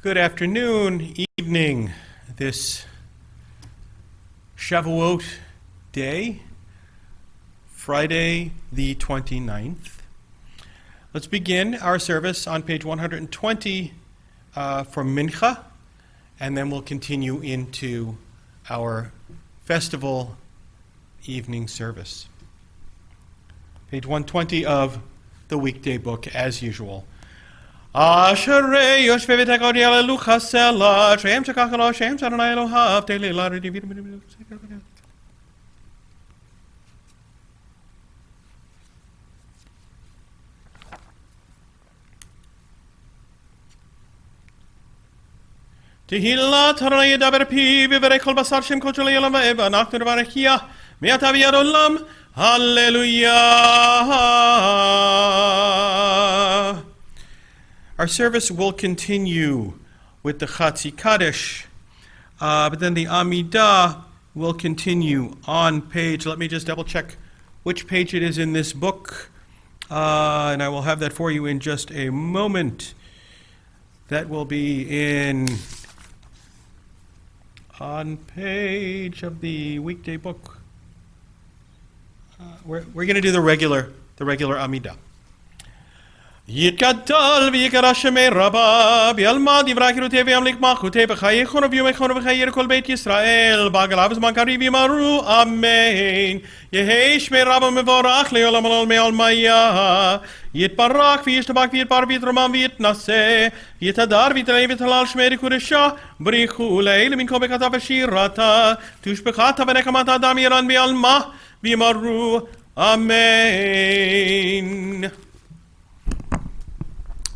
Good afternoon, evening, this Shavuot day, Friday the 29th. Let's begin our service on page 120 from Mincha, and then we'll continue into our festival evening service. Page 120 of the weekday book, as usual. Asherei Yoshvei v'tekodi alelu chasela Shem shekachalo Shem Adonai Elohav Teilei Lari Tehillat Adonai Yedaber Pi v'verei kol basar Shem kol shalei olam va'eva Anachnu nevarechia me'ata v'yad olam Hallelujah. Our service will continue with the Chatzi Kaddish, but then the Amidah will continue on page, let me just double check which page it is in this book, and I will have that for you in just a moment. That will be on page of the weekday book. We're going to do the regular Amidah. יתגדל ויקרא שמי רבה וילמד דברי חירותי וימליך מלכותי בחיי חונו ויומי וחיי כל בית ישראל בעגלה וזמן קריב יאמרו אמן. יהי שמי רבה מבורך לעולם עולמי עלמיה יתברך וישתבח ויתבר ויתרומם ויתנשא יתהדר ויתעלה ויתהלל שמי קודשו בריחו לעיל מן כה בכתב ושירתה תושבחת ונקמת האדם ירן בעלמה ויאמרו אמן.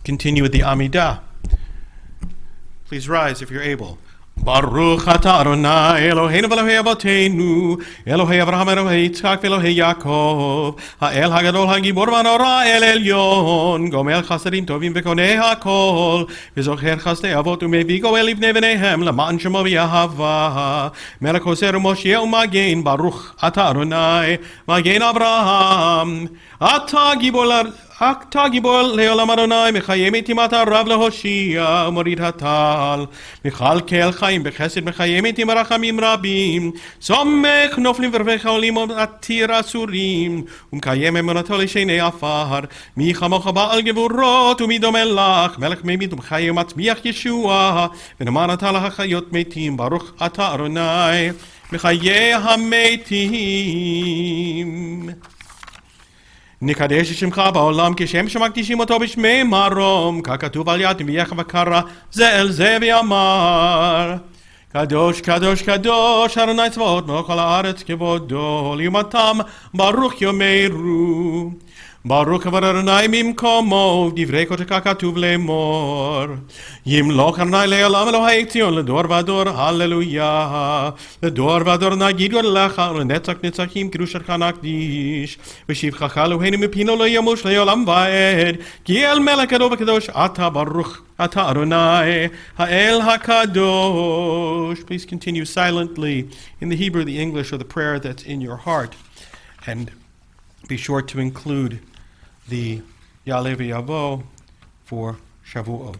Continue with the Amidah. Please rise if you're able. Baruch atah Adonai Eloheinu v'Elohei Avotenu Elohei Avraham Elohei Yitzchak v'Elohei Yaakov Ha'el Hagadol Hagibor v'Hanora El Elyon Gomel Chasadim Tovim v'Konei HaKol V'Zocher Chasdei Avot U'Mevi Goel Livnei V'neihem L'Ma'an Shemo V'Yahava Melech Hoser Moshe U'Magen Baruch atah Adonai Magen Avraham אתה גיבור לעולם אדוני מחיים את אימת הרב להושיע ומוריד הטל מכלכל חיים בחסד מחיים את עם רחמים רבים סומך נופלים ורבך עולים עתיר אסורים ומקיים אמונתו לשני עפר מי כמוך בעל גבורות ומי דומה לך מלך מימית ומחיה ומצמיח ישוע ונאמן אתה לחיות מתים ברוך אתה אדוני מחיי המתים. נקדש שמך בעולם כשם שמקדישים אותו בשמי מרום ככתוב על יד נביאך וקרא זה אל זה ואמר קדוש קדוש קדוש אדוני צבאות מלך כל הארץ כבודו ליומתם ברוך יאמרו ברוך כבוד אדוני ממקומו דברי קודשך כתוב לאמור ימלוך אדוני לעולם אלוהי ציון לדור ודור הללויה לדור ודור נגיד גודלך ולנצח נצחים קדושתך נקדיש ושבחך אלוהינו מפינו לא ימוש לעולם ועד כי אל מלך גדול וקדוש אתה ברוך אתה אדוני האל הקדוש. Please continue silently in the Hebrew, the English, or the prayer that's in your heart, and be sure to include the Ya'aleh V'Yavo for Shavuot.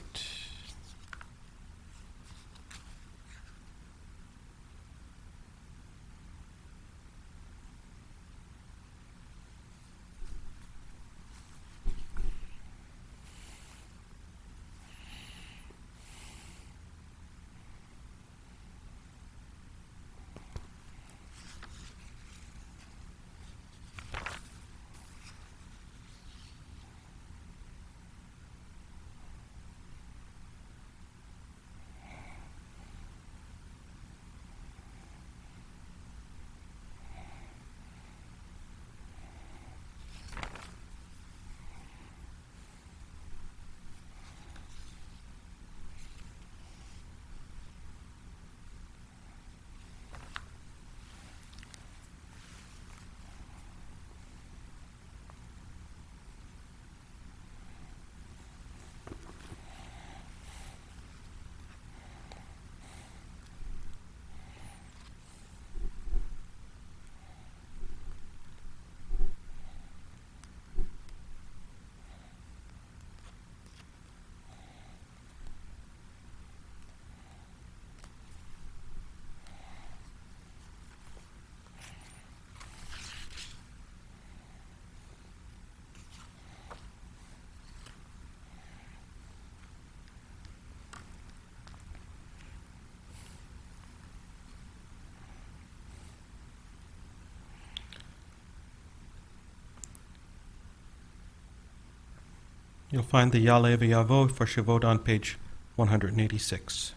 You'll find the Ya'aleh V'Yavo for Shavot on page 186.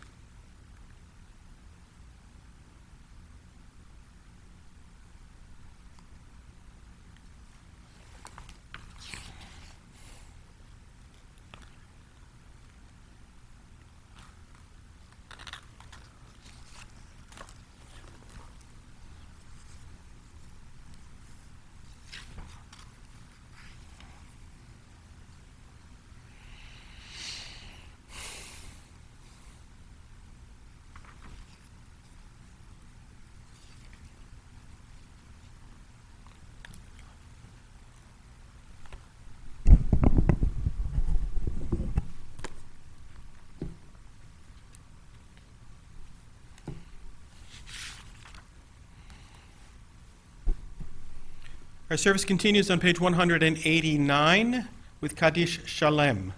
Our service continues on page 189 with Kaddish Shalem.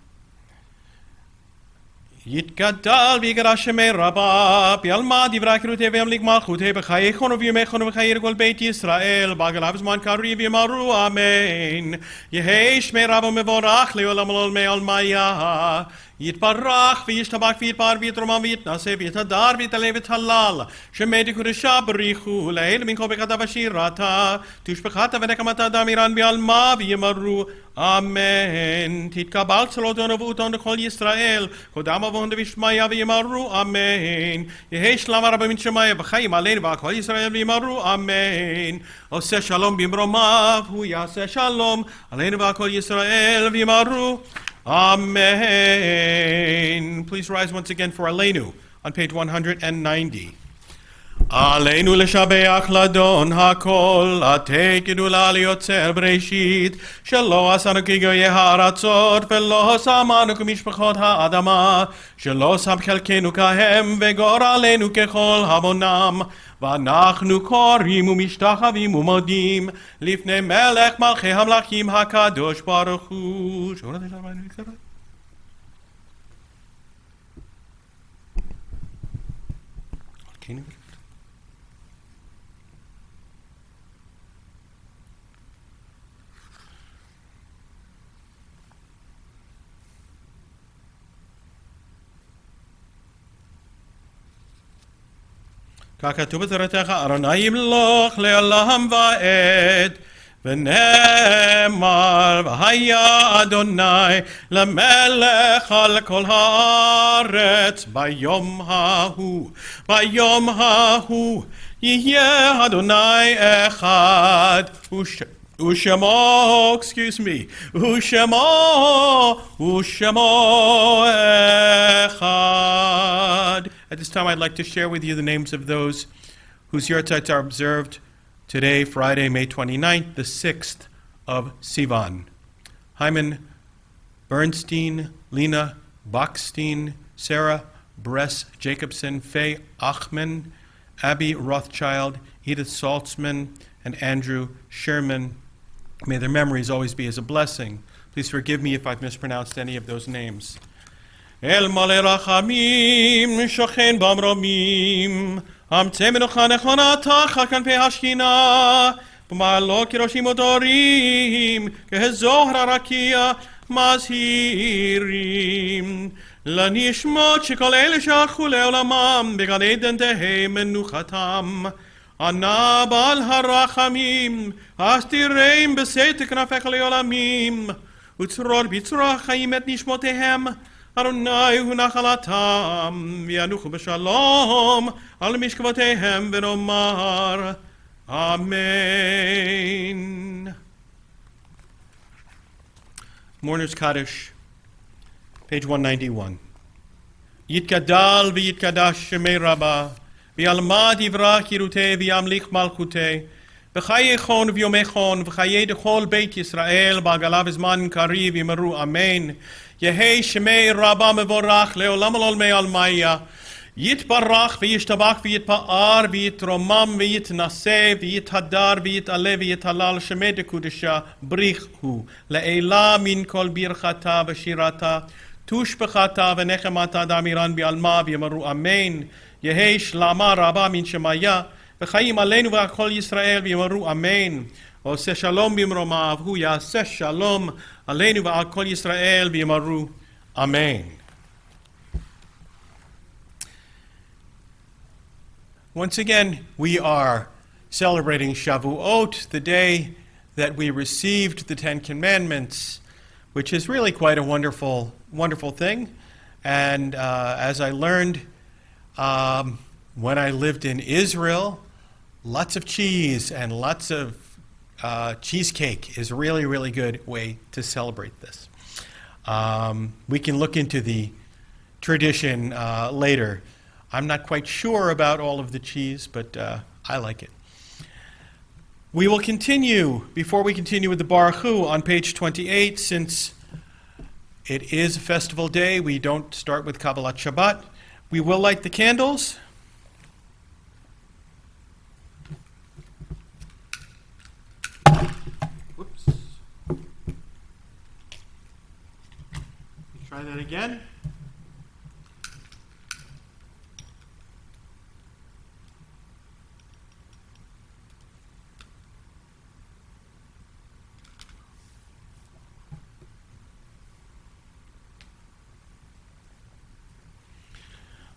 יתגדל ויגדל שמי רבה, בעלמא דברי קרותי וימליך מלכותי, בחייכון ובימיכון ובחיי כל בית ישראל, בעגלה וזמן קריב יאמרו אמן. יהי שמי רבה מבורך לעולם ולעולמי עלמיה. יתברך וישתבח ויתפאר ויתרומם ויתנשא ויתהדר ויתעלה ויתהלל, שמי דקודשה בריחו לעיל מן כל ברכתה ושירתה, תושבחתה ונקמתה דמירן בעלמא ויאמרו אמן. תתקבל צלותינו ונבואותינו לכל ישראל, קודם אבוהן דבשמיא ויאמרו אמן. יהי שלום הרבה מן שמיא וחיים עלינו ועל כל ישראל ויאמרו אמן. עושה שלום במרומיו, הוא יעשה שלום עלינו ועל כל ישראל ויאמרו Amen. Please rise once again for Aleinu on page 190. עלינו לשבח לאדון הכל, עתה גדולה ליוצר בראשית, שלא עשנו כגויי הארצות, ולא שמנו כמשפחות האדמה, שלא שם חלקנו כהם, וגורלנו ככל המונם, ואנחנו קוראים ומשתחווים ומודים, לפני מלך מלכי המלכים הקדוש ברוך הוא. ככתוב בתורתך, אדוני ימלוך לעולם ועד, ונאמר, והיה אדוני למלך על כל הארץ ביום ההוא. ביום ההוא יהיה אדוני אחד, ושמו, ושמו echad. At this time, I'd like to share with you the names of those whose yortzites are observed today, Friday, May 29th, the 6th of Sivan. Hyman Bernstein, Lena Bachstein, Sarah Bress Jacobson, Faye Achman, Abby Rothschild, Edith Saltzman, and Andrew Sherman. May their memories always be as a blessing. Please forgive me if I've mispronounced any of those names. El male rachamim, shochen bamromim, aמצא מנוחה נכונה תחת כנפי השכינה, במעלו כראשים ודורים, כזוהר הרקיע מזהירים. לנשמות שכל אלה שהלכו לעולמם, בגן עדן תהא מנוחתם. ענה בעל הרחמים, הסתירם בשאת כנפיך לעולמים, וצרור בצרור החיים את נשמותיהם, אדוני הוא נחלתם, וינוחו בשלום על משכבותיהם, ונאמר אמן. Mourner's Kaddish, page 191. יתגדל ויתקדש שמי רבה, ויעלמא דברך ירותי וימליך מלכותי, בחייכון וביומכון וחיי דכל בית ישראל, בעגלה וזמן קריב יאמרו אמן. יהי שמי רבה מבורך לעולם ולעולמי עלמיה. יתברך וישתבח ויתפאר ויתרומם ויתנשא ויתהדר ויתעלה ויתהלל, שמי דקודשה בריך הוא לעילה מן כל ברכתה ושירתה, תושבחתה ונחמתה דמירן בעלמא ויאמרו אמן. יהי שלמה רבה מן שמיה וחיים עלינו ועל כל ישראל ויאמרו אמן. עושה שלום במרומיו, הוא יעשה שלום עלינו ועל כל ישראל ויאמרו אמן. Once again, we are celebrating Shavuot, the day that we received the Ten Commandments, which is really quite a wonderful, wonderful thing. And as I learned when I lived in Israel, lots of cheese and lots of cheesecake is a really, really good way to celebrate this. We can look into the tradition later. I'm not quite sure about all of the cheese, but I like it. We will continue, before we continue with the Baruch Hu, on page 28, since it is a festival day, we don't start with Kabbalat Shabbat. We will light the candles. Whoops. Try that again.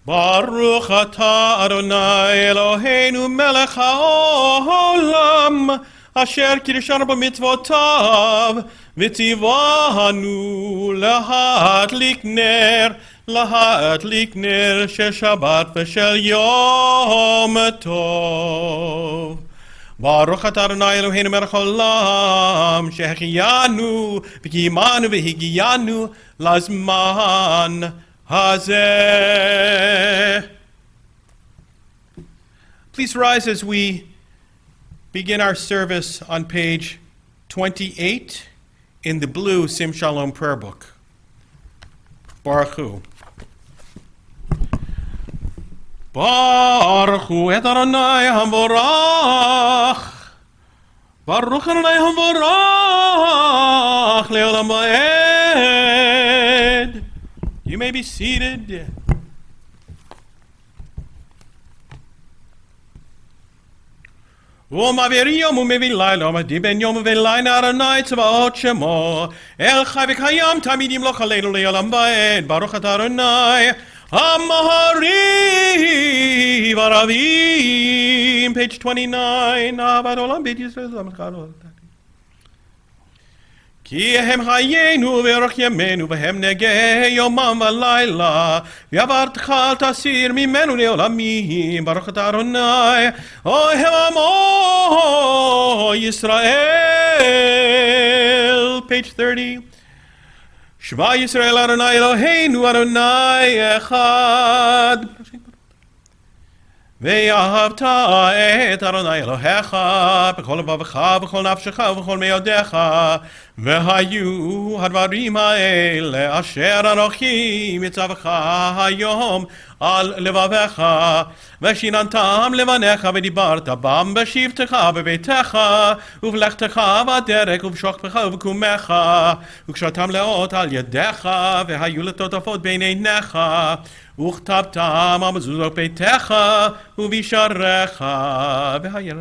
Baruch atah Adonai Eloheinu melech haolam asher kirshanu b'mitzvotav v'tzivanu lahadlik ner shel Shabbat v'shel Yom Tov. Baruch atah Adonai Eloheinu melech haolam shehechiyanu v'kiyimanu v'higiyanu lazman Hazeh. Please rise as we begin our service on page 28 in the blue Sim Shalom prayer book. Baruch Hu. Baruch Hu et Adonai hamvorach. Baruch Adonai hamvorach le'olam va'ed. You may be seated. ומעביר יום ומביא לילה, ומדי בין יום ובין לילה, אדוני צבאות שמו, אל חי וקיים תמיד ימלוך עלינו לעולם ועד, ברוך אתה אדוני, המהרי והרבים, page 29, אהבת עולם בית ישראל, כי הם חיינו ואורך ימינו והם נגע יומם ולילה ועברתך אל תסיר ממנו לעולמים ברוך אתה אדוני אוהב עמו ישראל page 30 שמע ישראל אדוני אלוהינו אדוני אחד ואהבת את אדוני אלוהיך בכל לבבך ובכל נפשך ובכל מאודיך והיו הדברים האלה אשר אנוכי מצווך היום על לבביך ושיננתם לבניך ודיברת בם בשבתך בביתך ובלכתך בדרך ובשוכבך ובקומך וקשרתם לאות על ידיך והיו לטוטפות בין עיניך וכתבתם על מזוזות ביתך ובשעריך והיו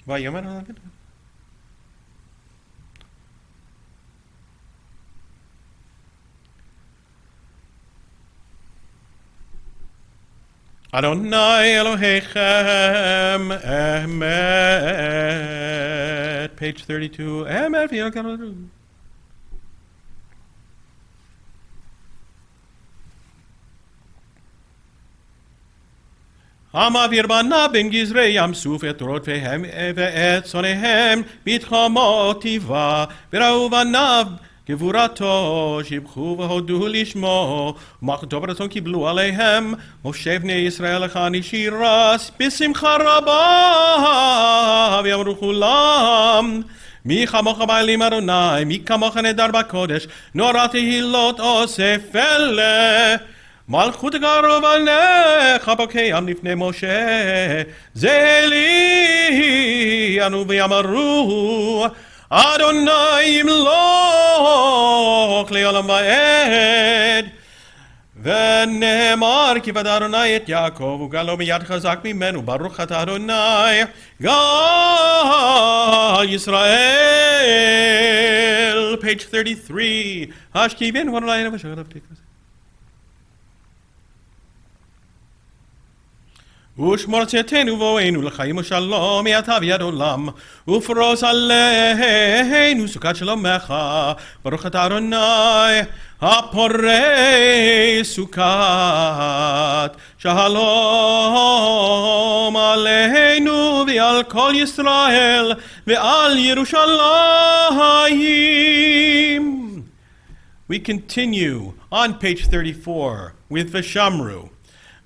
ויאמר אדוני Adonai Elohechem Emet page 32 Emet v'yakar המעביר בנה בין גזרי ים סוף את רודפיהם ואת שונאיהם בתחומות טבעה וראו בניו גבורתו שיבחו והודו לשמו ומלכותו ברצון קיבלו עליהם משה בני ישראל לך נשירס בשמחה רבה ויאמרו כולם מי כמוך בעלים אדוני מי כמוך נדר בקודש נורא תהילות עושה פלא מלכות קרוב עליך בקיים לפני משה זה לי אנו ויאמרו Adonai yimloch le'olam va'ed. ונאמר כי פדה אדוני את יעקב וגאלו מיד חזק ממנו ברוך אתה אדוני גאל ישראל. Page 33. השכיבנו אדוני אלוהינו ושמר עליו תקווה. ושמור צאתנו ובואנו לחיים ושלום מעתה ועד עולם ופרוס עלינו סוכת שלומך ברוך אתה אדוני הפורש סוכת שלום עלינו ועל כל ישראל ועל ירושלים. We continue on page 34 with Veshamru.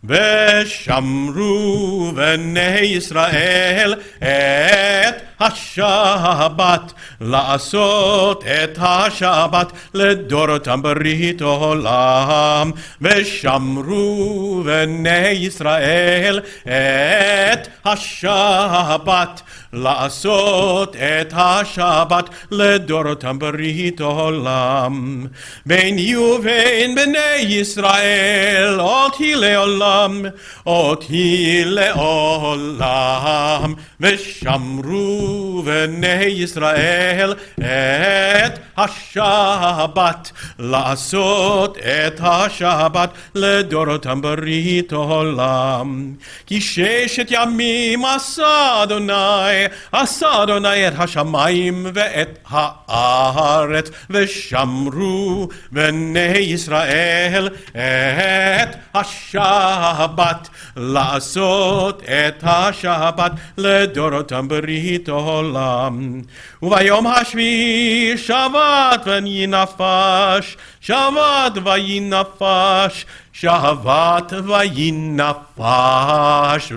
ושמרו בני ישראל את השבת לעשות את השבת לדורותם ברית עולם. ושמרו בני ישראל את השבת לעשות את השבת לדורותם ברית עולם. ביני ובין בני ישראל אותי לעולם אותי לעולם. ושמרו בני ישראל את השבת לעשות את השבת לדורותם ברית עולם. כי 6 ימים עשה אדוני את השמיים ואת הארץ. ושמרו בני ישראל את השבת לעשות את השבת לדורותם ברית עולם. וביום השביעי שבת וינפש שבת וינפש שבת וינפש.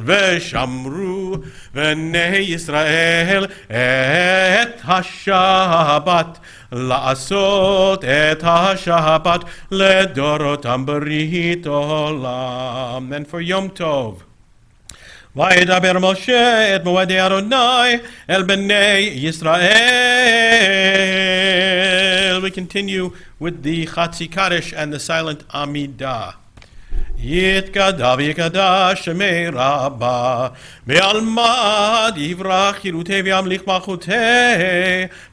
ושמרו בני ישראל את השבת לעשות את השבת לדורותם ברית עולם. And for Yom Tov. וידבר משה את מועדי אדוני אל בני ישראל. We continue with the Chatzi Kaddish and the silent Amidah. יתגדע ויקדש שמי רבה בעלמא יברח חירותי וימליך מלכותי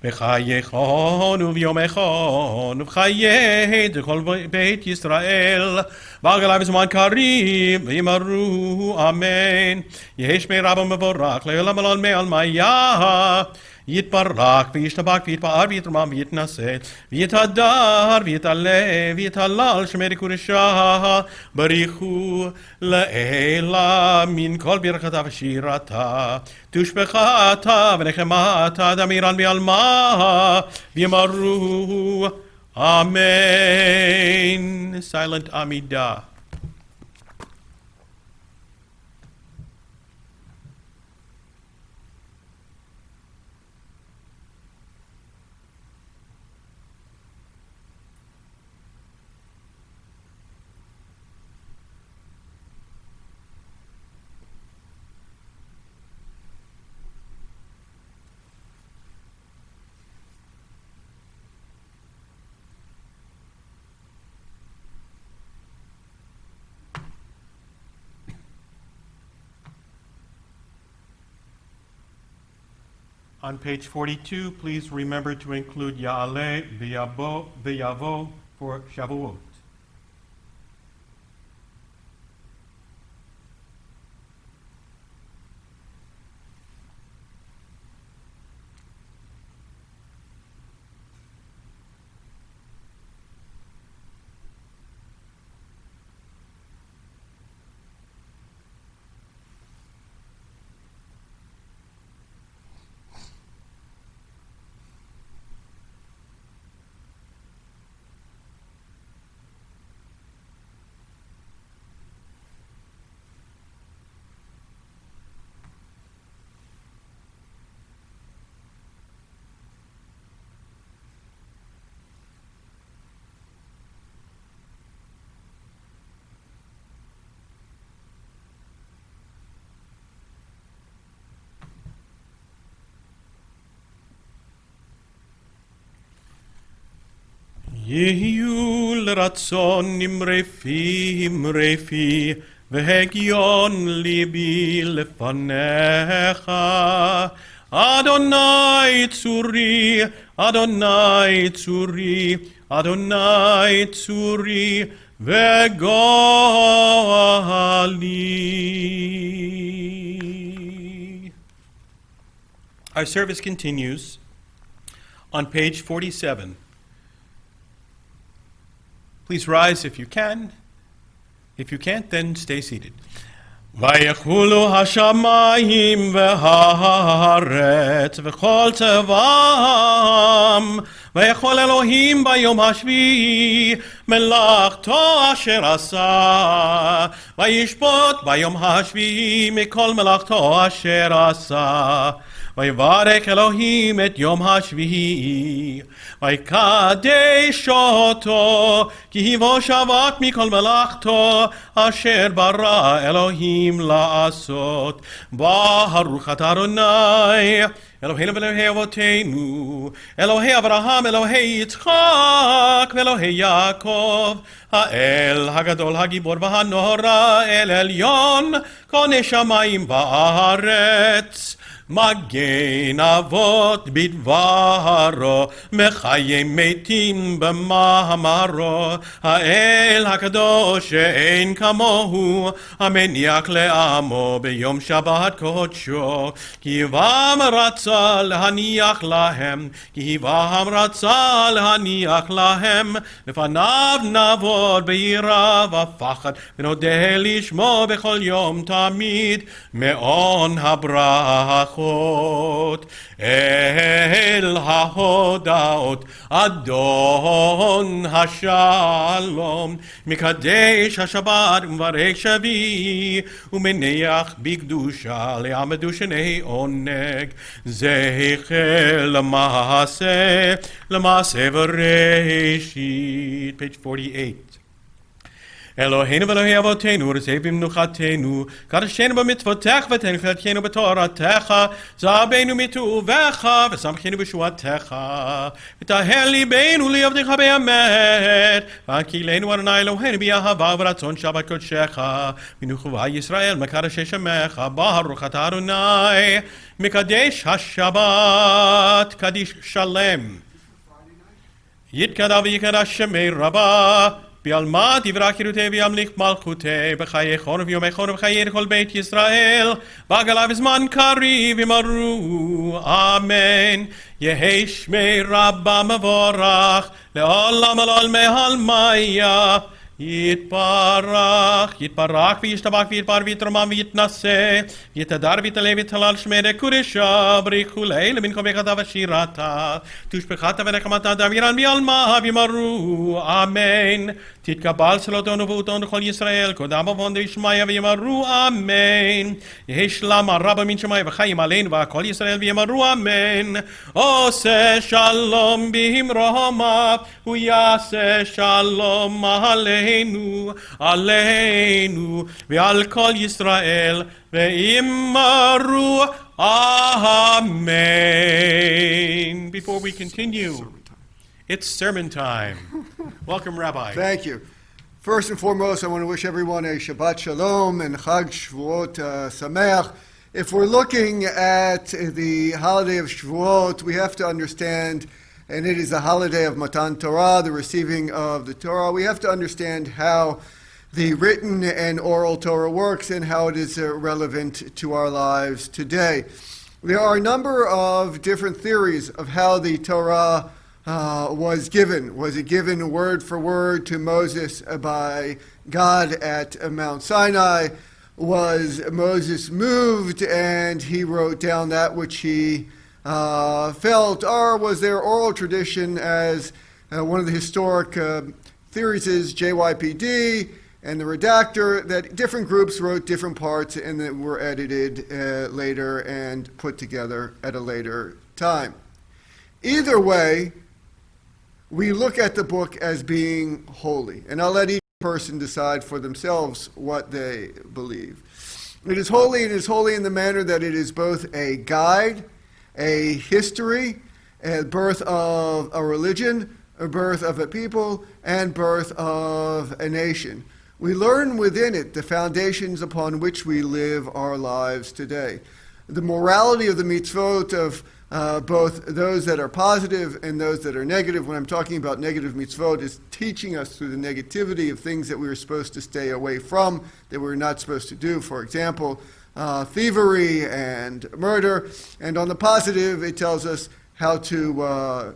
בחייכון וביומכון ובחיי כל בית ישראל בעגלה בזמן קריב ויאמרו אמן. יהי שמי רבה מבורך לעולם מעלמיה יתברך וישתבח ויתפאר ויתרומם ויתנשא ויתהדר ויתעלה ויתהלל שמי קודשה בריחו לעילה מן כל ברכתה ושירתה תושבחתה ונחמתה דמירן בעלמה ויאמרו אמן. Silent Amidah. On page 42, please remember to include Ya'aleh v'yavo for Shavuot. יהיו לרצון אמרי פי, והגיון ליבי לפניך. אדוני צורי, אדוני צורי, אדוני צורי, וגואלי. Our service continues on page 47. Please rise if you can. If you can't, then stay seated. ויחולו השמיים והארץ וכל צבאם, ויכול אלוהים ביום השביעי מלאכתו אשר עשה, וישפוט ביום השביעי מכל מלאכתו אשר עשה. ויברך אלוהים את יום השביעי, ויקדש אותו, כי היבו שבת מכל מלאכתו אשר ברא אלוהים לעשות. ברוך אתה אדוני אלוהינו ואלוהי אבותינו, אלוהי אברהם, אלוהי יצחק ואלוהי יעקב, האל הגדול הגיבור והנורא, אל עליון קונה שמיים וארץ. מגן אבות בדברו, מחיי מתים במאמרו, האל הקדוש שאין כמוהו, המניח לעמו ביום שבת קודשו, כי היבם רצה להניח להם, כי היבם רצה להניח להם, לפניו נעבוד ביראה ופחד, ונודה לשמו בכל יום תמיד, מעון הברכות. אל ההודעות אדון השלום, מקדש השבת ומברך שביעי, ומניח בקדושה לעמדו שני עונג, זכר למעשה בראשית. page 48. אלוהינו ואלוהי אבותינו, רצה במנוחתנו, קדשנו במצוותיך ותנחלתנו בתורתך, זרבנו מטובך ושמחנו בשבועתך, וטהר ליבנו לעבדך באמת, והקהילנו אדוני אלוהינו באהבה ורצון שבת קודשך, מנוחבה ישראל מקדשי שמך, ברוך אתה אדוני מקדש השבת, קדיש שלם. יתקדש ויקדש שמי רבה, בעלמא דברה חירותי וימליך מלכותי, בחיי חורף ויומי חורף וחיי כל בית ישראל, בעגלה וזמן קריב ימרו, אמן. יהי שמי רבה מבורך, לעולם לעולמי עלמיא. יתברך וישתבח ויתפאר ויתרומם ויתנשא, ויתהדר ויתעלה ויתהלל שמי קודשה, בריחו לעילה מן כה בכתה ושירתה, תושבחתה ונחמתה דאבירן בעלמא ויאמרו, אמן. תתקבל צלותו ונבואתו לכל ישראל, קודם עוון דשמיא ויאמרו, אמן. יהי שלמה רבה מן שמיא וחיים עלינו וכל ישראל ויאמרו, אמן. עושה שלום במרומיו, הוא יעשה שלום עלינו ועל כל ישראל, ואמרו amen. Before we continue, it's sermon time. Welcome, Rabbi. Thank you. First and foremost, I want to wish everyone a Shabbat Shalom and Chag Shavuot Sameach. If we're looking at the holiday of Shavuot, we have to understand, and it is a holiday of Matan Torah, the receiving of the Torah. We have to understand how the written and oral Torah works and how it is relevant to our lives today. There are a number of different theories of how the Torah was given. Was it given word for word to Moses by God at Mount Sinai? Was Moses moved and he wrote down that which he felt? Or was there oral tradition, as one of the historic theories is JYPD and the redactor, that different groups wrote different parts and that were edited later and put together at a later time? Either way, we look at the book as being holy, and I'll let each person decide for themselves what they believe. It is holy, and it is holy in the manner that it is both a guide, a history, a birth of a religion, birth of a people and birth of a nation. We learn within it the foundations upon which we live our lives today. The morality of the mitzvot of both those that are positive and those that are negative. When I'm talking about negative mitzvot, is teaching us through the negativity of things that we were supposed to stay away from, that we're not supposed to do. For example, thievery and murder. And on the positive, it tells us how to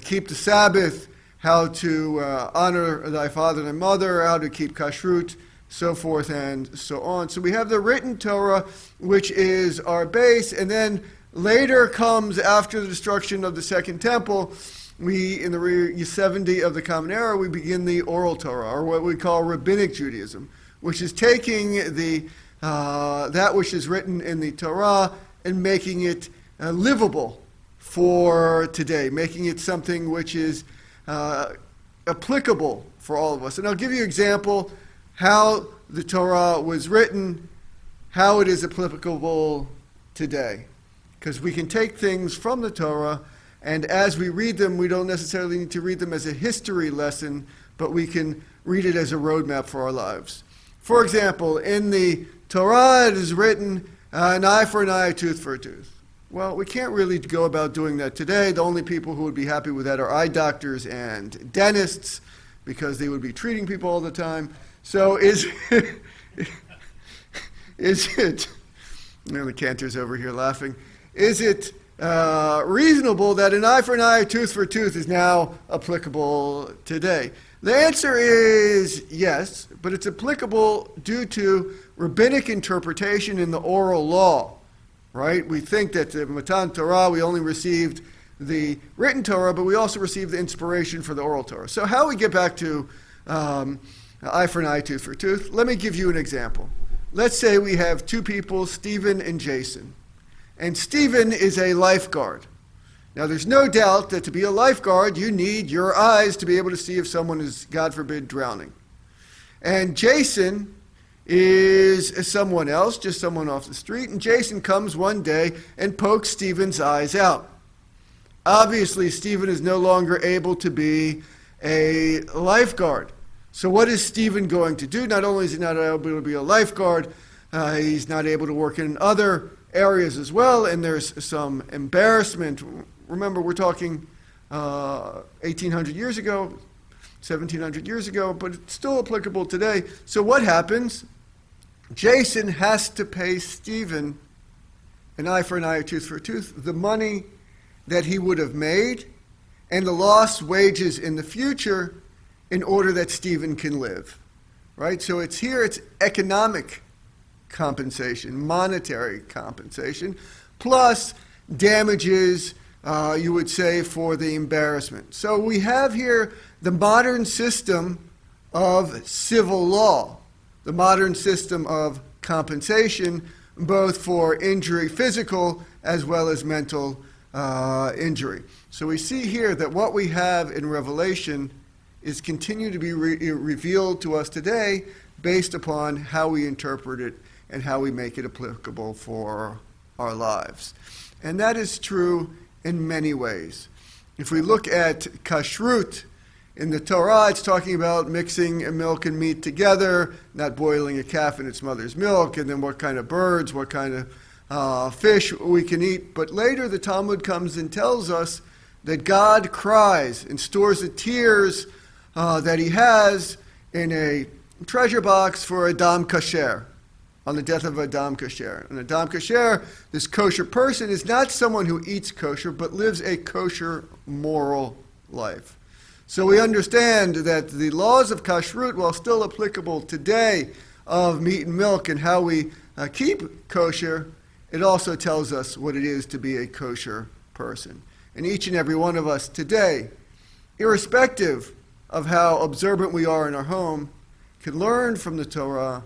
keep the Sabbath, how to honor thy father and mother, how to keep kashrut, so forth and so on. So we have the written Torah, which is our base, and then later comes, after the destruction of the Second Temple, in the 70 of the Common Era, we begin the oral Torah, or what we call Rabbinic Judaism, which is taking that which is written in the Torah and making it livable for today, making it something which is applicable for all of us. And I'll give you an example how the Torah was written, how it is applicable today. Because we can take things from the Torah, and as we read them, we don't necessarily need to read them as a history lesson, but we can read it as a roadmap for our lives. For example, in the Torah it is written, an eye for an eye, a tooth for a tooth. Well, we can't really go about doing that today. The only people who would be happy with that are eye doctors and dentists, because they would be treating people all the time. So is it, the Cantor's over here laughing, is it reasonable that an eye for an eye, a tooth for a tooth is now applicable today? The answer is yes, but it's applicable due to rabbinic interpretation in the oral law, right? We think that the Matan Torah, we only received the written Torah, but we also received the inspiration for the oral Torah. So how we get back to eye for an eye, tooth for a tooth, let me give you an example. Let's say we have two people, Stephen and Jason. And Stephen is a lifeguard. Now, there's no doubt that to be a lifeguard, you need your eyes to be able to see if someone is, God forbid, drowning. And Jason is someone else, just someone off the street. And Jason comes one day and pokes Stephen's eyes out. Obviously, Stephen is no longer able to be a lifeguard. So what is Stephen going to do? Not only is he not able to be a lifeguard, he's not able to work in other areas as well, and there's some embarrassment. Remember, we're talking 1,800 years ago, 1,700 years ago, but it's still applicable today. So what happens? Jason has to pay Stephen an eye for an eye, a tooth for a tooth, the money that he would have made and the lost wages in the future in order that Stephen can live, right? So it's economic compensation, monetary compensation, plus damages, you would say, for the embarrassment. So we have here the modern system of civil law, the modern system of compensation, both for injury, physical, as well as mental injury. So we see here that what we have in Revelation is continued to be revealed to us today based upon how we interpret it and how we make it applicable for our lives. And that is true in many ways. If we look at kashrut, in the Torah, it's talking about mixing milk and meat together, not boiling a calf in its mother's milk, and then what kind of birds, what kind of fish we can eat. But later the Talmud comes and tells us that God cries and stores the tears that he has in a treasure box for Adam Kasher, on the death of Adam Kasher. And Adam Kasher, this kosher person, is not someone who eats kosher, but lives a kosher moral life. So we understand that the laws of kashrut, while still applicable today of meat and milk and how we keep kosher, it also tells us what it is to be a kosher person. And each and every one of us today, irrespective of how observant we are in our home, can learn from the Torah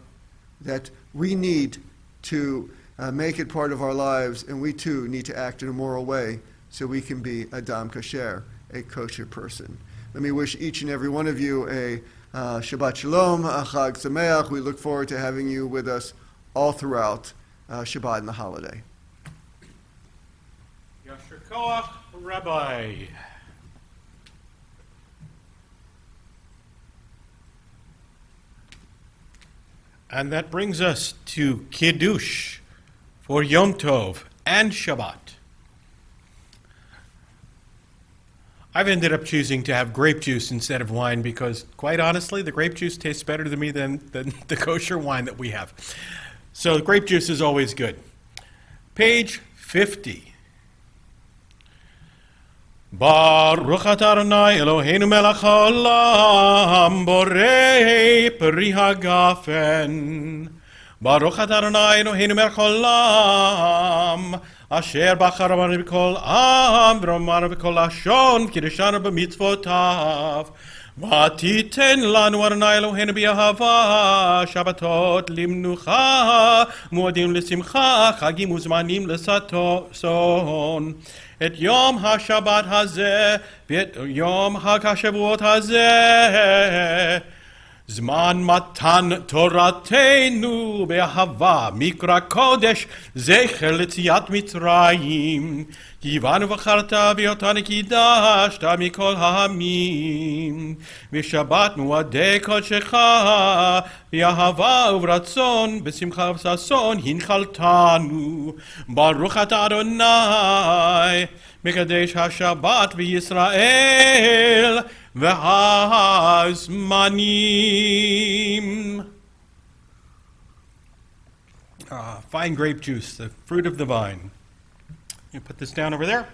that we need to make it part of our lives, and we too need to act in a moral way so we can be Adam Kasher, a kosher person. Let me wish each and every one of you a Shabbat Shalom, a Chag Sameach. We look forward to having you with us all throughout Shabbat and the holiday. Yasher Koach, Rabbi. And that brings us to Kiddush for Yom Tov and Shabbat. I've ended up choosing to have grape juice instead of wine because, quite honestly, the grape juice tastes better to me than the kosher wine that we have. So grape juice is always good. Page 50. Baruch atah Adonai Eloheinu melech haolam borei peri hagafen. Baruch atah Adonai Eloheinu melech haolam asher bachar banu b'kol am v'romanu b'kol lashon v'kiddeshanu b'mitzvotav. V'titen lanu Adonai Eloheinu b'ahava Shabbatot limnucha moedim l'simcha chagim uzmanim l'saton. Et Yom HaShabbat hazeh v'et Yom HaShavuot hazeh Zman matan Toratenu be'ahava Mikra Kodesh zecher l'tziat Mitzrayim Kivanu v'charta v'yotani kidashta mikol ha'amim V'shabbat muadei kodshecha V'ahava uvratzon B'simcha v'sason hinchaltanu Baruch atah Adonai Mekadesh HaShabbat v'Yisrael v'hazmanim. Fine grape juice, the fruit of the vine. You put this down over there.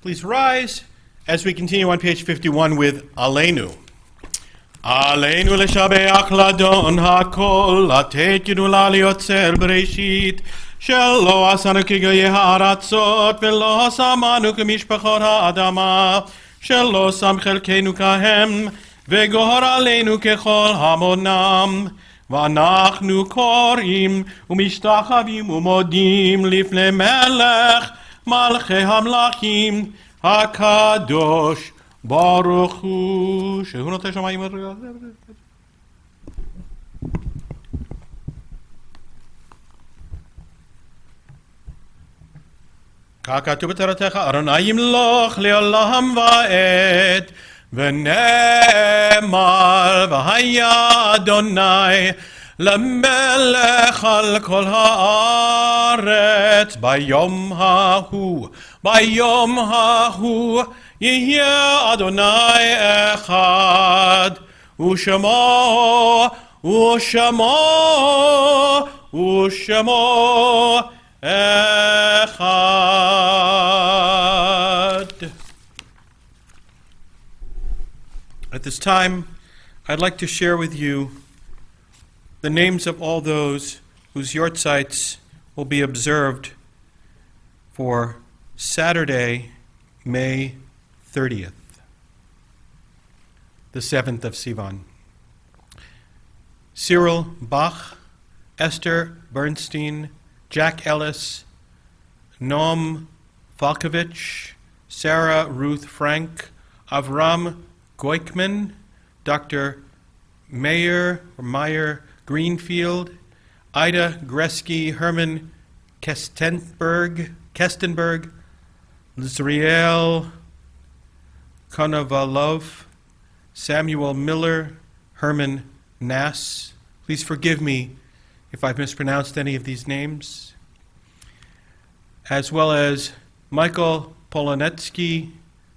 Please rise as we continue on page 51 with Aleinu. Aleinu leshabeach ladon hakol, לתת גדולה ליוצר בראשית, שלא עשנו כגויי הארצות, ולא שמנו כמשפחות האדמה, שלא שם חלקנו כהם, וגוהר עלינו ככל המונם. ואנחנו קוראים ומשתחווים ומודים לפני מלך מלכי המלכים הקדוש ברוך הוא. שהוא נותן שמיים רגע. ככתוב בתורתך, אדוני ימלוך לעולם ועד, ונאמר והיה אדוני למלך על כל הארץ. ביום ההוא יהיה אדוני אחד, ושמו echad. At this time, I'd like to share with you the names of all those whose yortzites will be observed for Saturday, May 30th, the 7th of Sivan. Cyril Bach, Esther Bernstein, Jack Ellis, Noam Falkovich, Sarah Ruth Frank, Avram Goikman, Dr. Meyer Greenfield, Ida Gresky, Herman Kestenberg, Lizriel Konovalov, Samuel Miller, Herman Nass. Please forgive me if I've mispronounced any of these names. As well as Michael Polonetsky,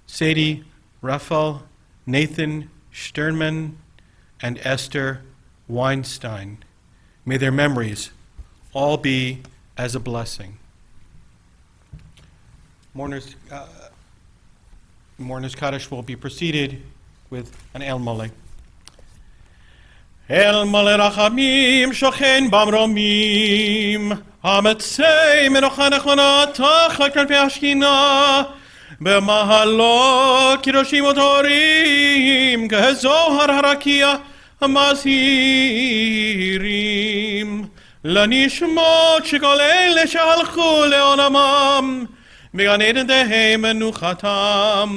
Sadie Raffel, Nathan Sternman, and Esther Weinstein. May their memories all be as a blessing. Mourners Kaddish will be preceded with an El Mole. El Mole Rachamim Shochen Bamromim Hametzei Menocha Nechonatach L'Knei Ashkina B'mahalot Kiroshim Otorim Kezohar Harakia Hamazhirim L'nishmot Shekol Ele Shehalchu Le'olamam B'Gan Eden Dehem Menuchatam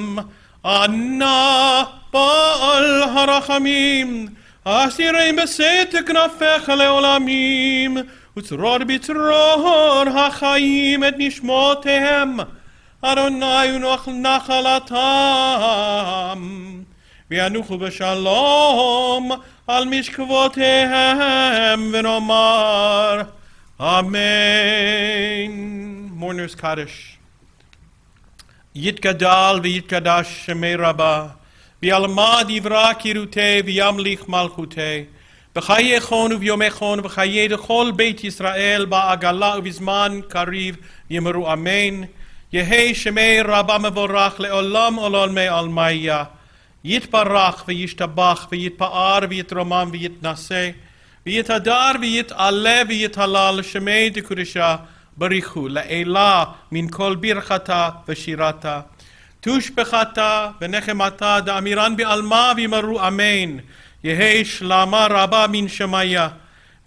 Anna Ba'al Harachamim Asirim B'Seit Knafech Le'olamim Utzror B'Tzror HaChaim Et Nishmotehem אדוני הוא נחלתם, וינוחו בשלום על משכבותיהם, ונאמר אמן. Mourners Kaddish. יתגדל ויתקדש שמי רבה, וילמד יברא קירותי וימליך מלכותי, בחייכון וביומכון וחיי כל בית ישראל בעגלה ובזמן קריב יאמרו אמן. יהי שמי רבה מבורך לעולם עולמי עלמיה. יתברך וישתבח ויתפאר ויתרומם ויתנשא ויתהדר ויתעלה ויתהלל שמי דקודשה בריחו לעילה מן כל ברכתה ושירתה. תושבחתה ונחמתה דאמירן בעלמה ויאמרו אמן. יהי שלמה רבה מן שמיה,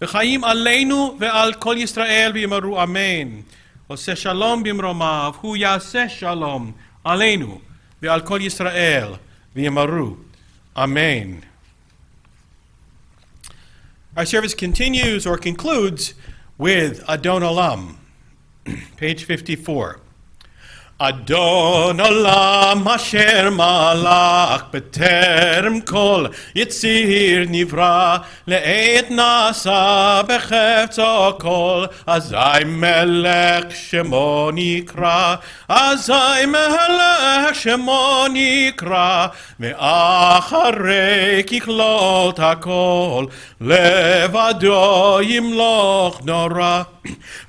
וחיים עלינו ועל כל ישראל ויאמרו אמן. עושה שלום במרומיו, הוא יעשה שלום עלינו ועל כל ישראל ויאמרו amen. Our service continues or concludes with Adon Olam, page 54. אדון עולם אשר מלך בטרם כל יציר נברא, לעת נעשה בחפצו כל, אזי מלך שמו נקרא, אזי מלך שמו נקרא, ואחרי ככלות הכל לבדו ימלוך נורא.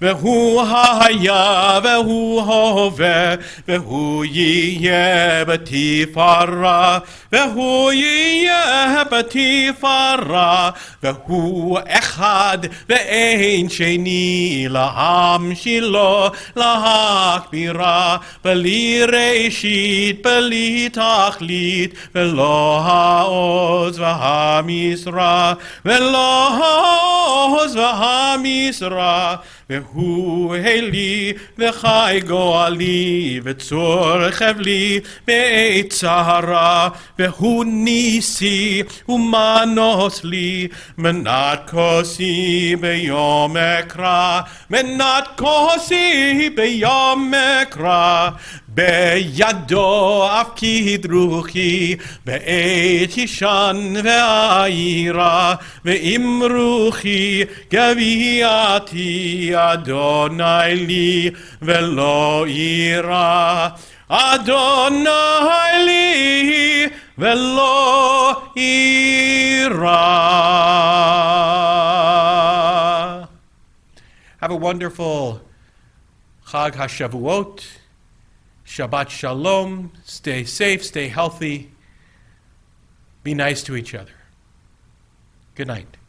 והוא היה והוא הווה והוא יהיה בתפארה, והוא יהיה בתפארה, והוא אחד ואין שני, להמשילו להכבירה, בלי ראשית בלי תכלית, ולא העוז והמשרה, ולא העוז והמשרה. והוא אלי וחי גואלי וצור חבלי בעת צרה, והוא ניסי ומנוס לי, מנת כוסי ביום אקרא, מנת כוסי ביום אקרא. בידו אפקיד רוחי בעת ישן ועירה, ואם רוחי גביעתי אדוני לי ולא יירא, אדוני לי ולא יירא. Have a wonderful Chag HaShavuot. Shabbat Shalom. Stay safe, stay healthy. Be nice to each other. Good night.